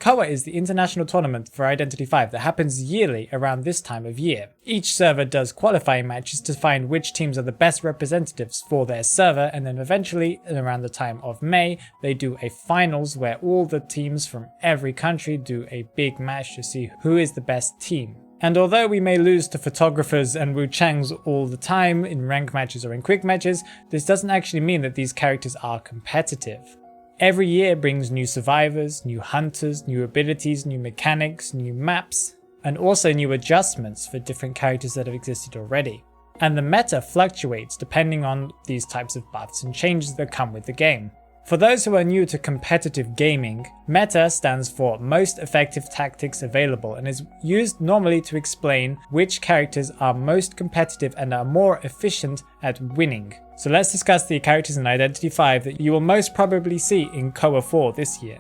COA is the international tournament for Identity V that happens yearly around this time of year. Each server does qualifying matches to find which teams are the best representatives for their server, and then eventually, around the time of May, they do a finals where all the teams from every country do a big match to see who is the best team. And although we may lose to photographers and Wuchangs all the time in rank matches or in quick matches, this doesn't actually mean that these characters are competitive. Every year brings new survivors, new hunters, new abilities, new mechanics, new maps, and also new adjustments for different characters that have existed already. And the meta fluctuates depending on these types of buffs and changes that come with the game. For those who are new to competitive gaming, meta stands for most effective tactics available and is used normally to explain which characters are most competitive and are more efficient at winning. So let's discuss the characters in Identity V that you will most probably see in COA IV this year.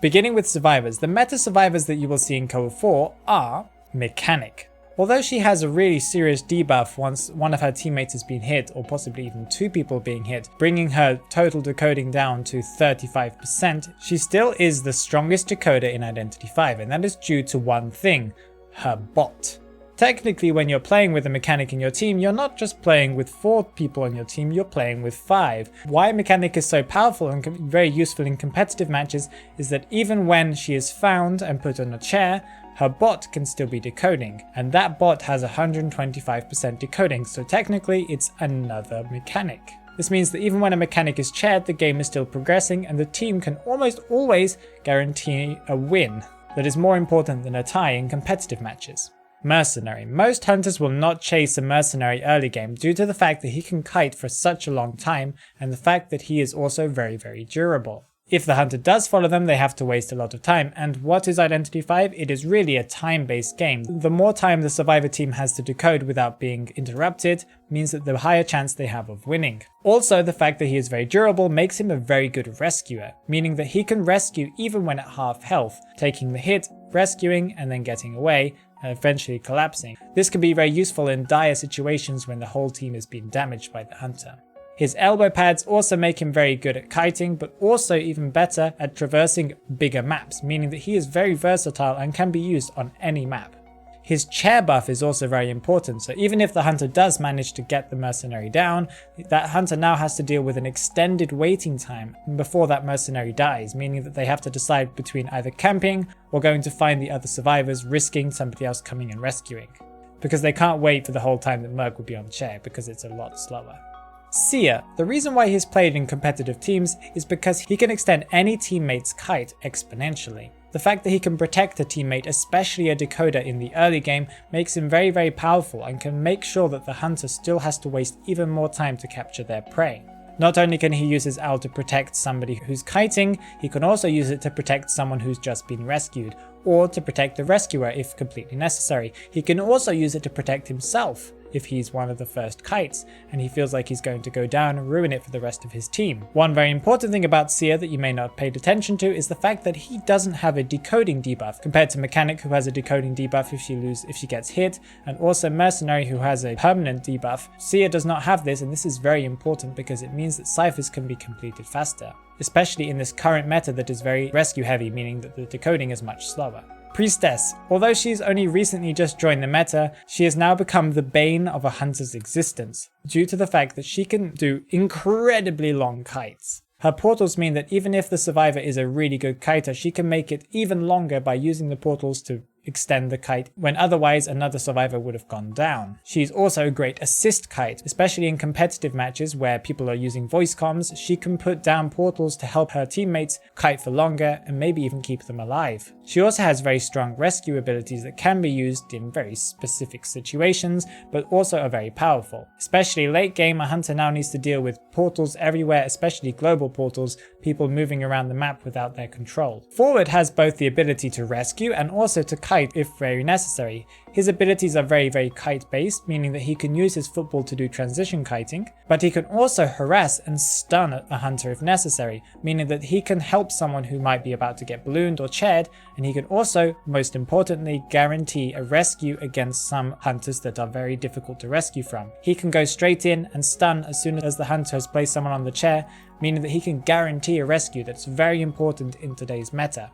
Beginning with survivors, the meta survivors that you will see in COA IV are Mechanic. Although she has a really serious debuff once one of her teammates has been hit, or possibly even two people being hit, bringing her total decoding down to 35%, she still is the strongest decoder in Identity V, and that is due to one thing: her bot. Technically, when you're playing with a mechanic in your team, you're not just playing with 4 people on your team, you're playing with 5. Why mechanic is so powerful and very useful in competitive matches is that even when she is found and put on a chair, her bot can still be decoding, and that bot has 125% decoding, so technically it's another mechanic. This means that even when a mechanic is chaired, the game is still progressing and the team can almost always guarantee a win that is more important than a tie in competitive matches. Mercenary. Most hunters will not chase a mercenary early game due to the fact that he can kite for such a long time and the fact that he is also very durable. If the hunter does follow them, they have to waste a lot of time, and what is Identity V? It is really a time-based game. The more time the survivor team has to decode without being interrupted means that the higher chance they have of winning. Also, the fact that he is very durable makes him a very good rescuer, meaning that he can rescue even when at half health, taking the hit, rescuing, and then getting away, and eventually collapsing. This can be very useful in dire situations when the whole team is being damaged by the hunter. His elbow pads also make him very good at kiting, but also even better at traversing bigger maps, meaning that he is very versatile and can be used on any map. His chair buff is also very important, so even if the hunter does manage to get the mercenary down, that hunter now has to deal with an extended waiting time before that mercenary dies, meaning that they have to decide between either camping or going to find the other survivors, risking somebody else coming and rescuing. Because they can't wait for the whole time that Merc will be on chair, because it's a lot slower. Seer. The reason why he's played in competitive teams is because he can extend any teammate's kite exponentially. The fact that he can protect a teammate, especially a decoder in the early game, makes him very powerful and can make sure that the hunter still has to waste even more time to capture their prey. Not only can he use his owl to protect somebody who's kiting, he can also use it to protect someone who's just been rescued, or to protect the rescuer if completely necessary. He can also use it to protect himself if he's one of the first kites, and he feels like he's going to go down and ruin it for the rest of his team. One very important thing about Seer that you may not have paid attention to is the fact that he doesn't have a decoding debuff, compared to Mechanic, who has a decoding debuff if she gets hit, and also Mercenary, who has a permanent debuff. Seer does not have this, and this is very important because it means that ciphers can be completed faster, especially in this current meta that is very rescue heavy, meaning that the decoding is much slower. Priestess. Although she's only recently just joined the meta, she has now become the bane of a hunter's existence, due to the fact that she can do incredibly long kites. Her portals mean that even if the survivor is a really good kiter, she can make it even longer by using the portals to extend the kite when otherwise another survivor would have gone down. She's also a great assist kite, especially in competitive matches where people are using voice comms. She can put down portals to help her teammates kite for longer and maybe even keep them alive. She also has very strong rescue abilities that can be used in very specific situations, but also are very powerful. Especially late game, a hunter now needs to deal with portals everywhere, especially global portals, people moving around the map without their control. Forward has both the ability to rescue and also to kite kite if very necessary. His abilities are very kite based, meaning that he can use his football to do transition kiting, but he can also harass and stun a hunter if necessary, meaning that he can help someone who might be about to get ballooned or chaired, and he can also, most importantly, guarantee a rescue against some hunters that are very difficult to rescue from. He can go straight in and stun as soon as the hunter has placed someone on the chair, meaning that he can guarantee a rescue that's very important in today's meta.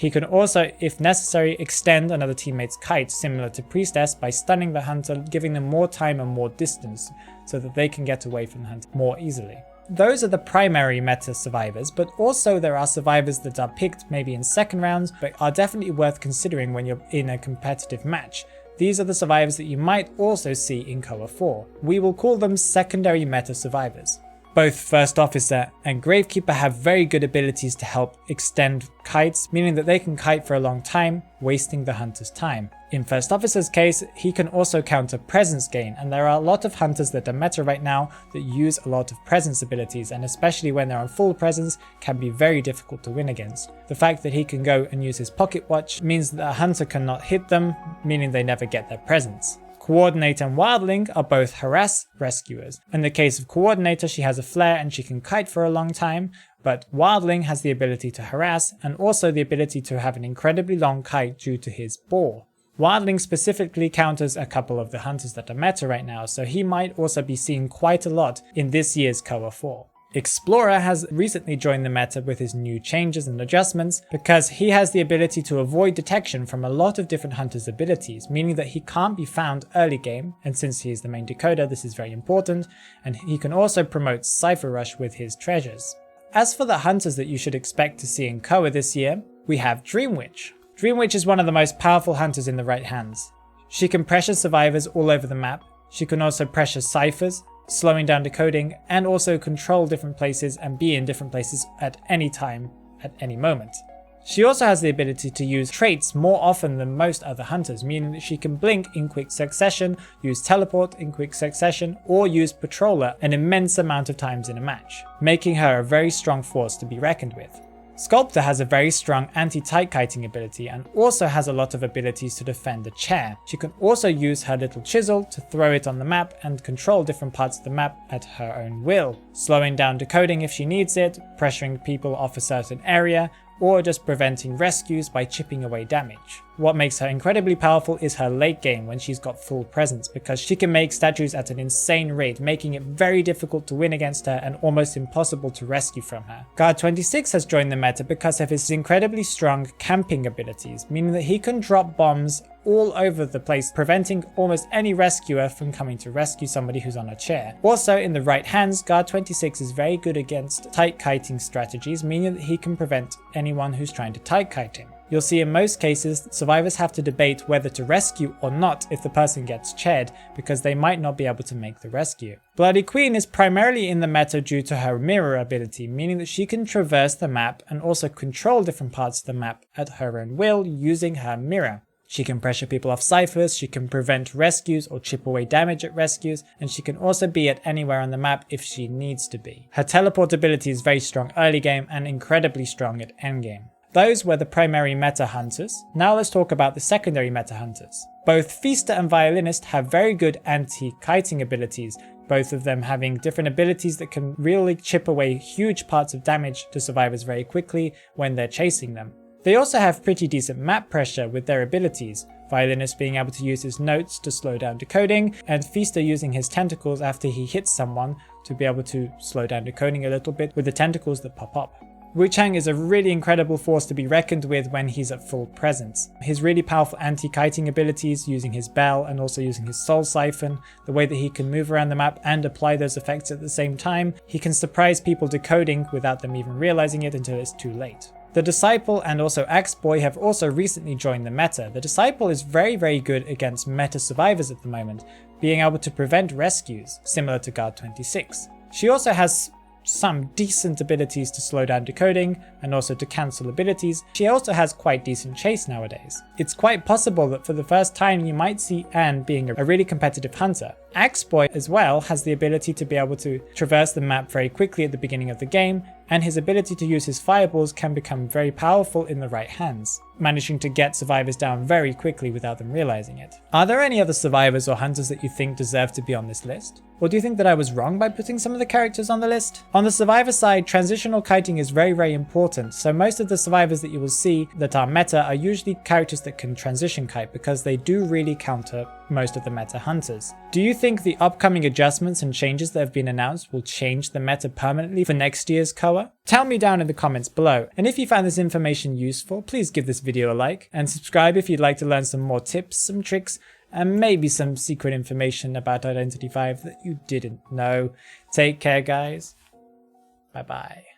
He can also, if necessary, extend another teammate's kite, similar to Priestess, by stunning the hunter, giving them more time and more distance, so that they can get away from the hunter more easily. Those are the primary meta survivors, but also there are survivors that are picked maybe in second rounds, but are definitely worth considering when you're in a competitive match. These are the survivors that you might also see in COA 4. We will call them secondary meta survivors. Both First Officer and Gravekeeper have very good abilities to help extend kites, meaning that they can kite for a long time, wasting the hunter's time. In First Officer's case, he can also counter presence gain, and there are a lot of hunters that are meta right now that use a lot of presence abilities, and especially when they're on full presence, can be very difficult to win against. The fact that he can go and use his pocket watch means that a hunter cannot hit them, meaning they never get their presence. Coordinator and Wildling are both harass rescuers. In the case of Coordinator, she has a flare and she can kite for a long time, but Wildling has the ability to harass and also the ability to have an incredibly long kite due to his boar. Wildling specifically counters a couple of the hunters that are meta right now, so he might also be seen quite a lot in this year's COA 4. Explorer has recently joined the meta with his new changes and adjustments because he has the ability to avoid detection from a lot of different hunters' abilities, meaning that he can't be found early game, and since he is the main decoder, this is very important, and he can also promote Cypher Rush with his treasures. As for the hunters that you should expect to see in COA this year, we have Dreamwitch. Dreamwitch is one of the most powerful hunters in the right hands. She can pressure survivors all over the map, she can also pressure ciphers, slowing down decoding, and also control different places and be in different places at any time, at any moment. She also has the ability to use traits more often than most other hunters, meaning that she can blink in quick succession, use teleport in quick succession, or use patroller an immense amount of times in a match, making her a very strong force to be reckoned with. Sculptor has a very strong anti-tight kiting ability and also has a lot of abilities to defend the chair. She can also use her little chisel to throw it on the map and control different parts of the map at her own will, slowing down decoding if she needs it, pressuring people off a certain area, or just preventing rescues by chipping away damage. What makes her incredibly powerful is her late game when she's got full presence, because she can make statues at an insane rate, making it very difficult to win against her and almost impossible to rescue from her. Guard 26 has joined the meta because of his incredibly strong camping abilities, meaning that he can drop bombs all over the place, preventing almost any rescuer from coming to rescue somebody who's on a chair. Also, in the right hands, Guard 26 is very good against tight kiting strategies, meaning that he can prevent anyone who's trying to tight kite him. You'll see in most cases, survivors have to debate whether to rescue or not if the person gets chaired, because they might not be able to make the rescue. Bloody Queen is primarily in the meta due to her mirror ability, meaning that she can traverse the map and also control different parts of the map at her own will using her mirror. She can pressure people off ciphers, she can prevent rescues or chip away damage at rescues, and she can also be at anywhere on the map if she needs to be. Her teleport ability is very strong early game and incredibly strong at endgame. Those were the primary meta hunters. Now let's talk about the secondary meta hunters. Both Feaster and Violinist have very good anti-kiting abilities, both of them having different abilities that can really chip away huge parts of damage to survivors very quickly when they're chasing them. They also have pretty decent map pressure with their abilities, Violinist being able to use his notes to slow down decoding, and Feaster using his tentacles after he hits someone to be able to slow down decoding a little bit with the tentacles that pop up. Wuchang is a really incredible force to be reckoned with when he's at full presence. His really powerful anti-kiting abilities, using his bell and also using his soul siphon, the way that he can move around the map and apply those effects at the same time, he can surprise people decoding without them even realizing it until it's too late. The Disciple and also Axe Boy have also recently joined the meta. The Disciple is very good against meta survivors at the moment, being able to prevent rescues, similar to Guard 26. She also has some decent abilities to slow down decoding and also to cancel abilities. She also has quite decent chase nowadays. It's quite possible that for the first time you might see Anne being a really competitive hunter. Axe Boy as well has the ability to be able to traverse the map very quickly at the beginning of the game and his ability to use his fireballs can become very powerful in the right hands, managing to get survivors down very quickly without them realizing it. Are there any other survivors or hunters that you think deserve to be on this list? Or do you think that I was wrong by putting some of the characters on the list? On the survivor side, transitional kiting is very important, so most of the survivors that you will see that are meta are usually characters that can transition kite because they do really counter most of the meta hunters. Do you think the upcoming adjustments and changes that have been announced will change the meta permanently for next year's COA? Tell me down in the comments below, and if you found this information useful, please give this video a like, and subscribe if you'd like to learn some more tips, some tricks, and maybe some secret information about Identity V that you didn't know. Take care, guys. Bye bye.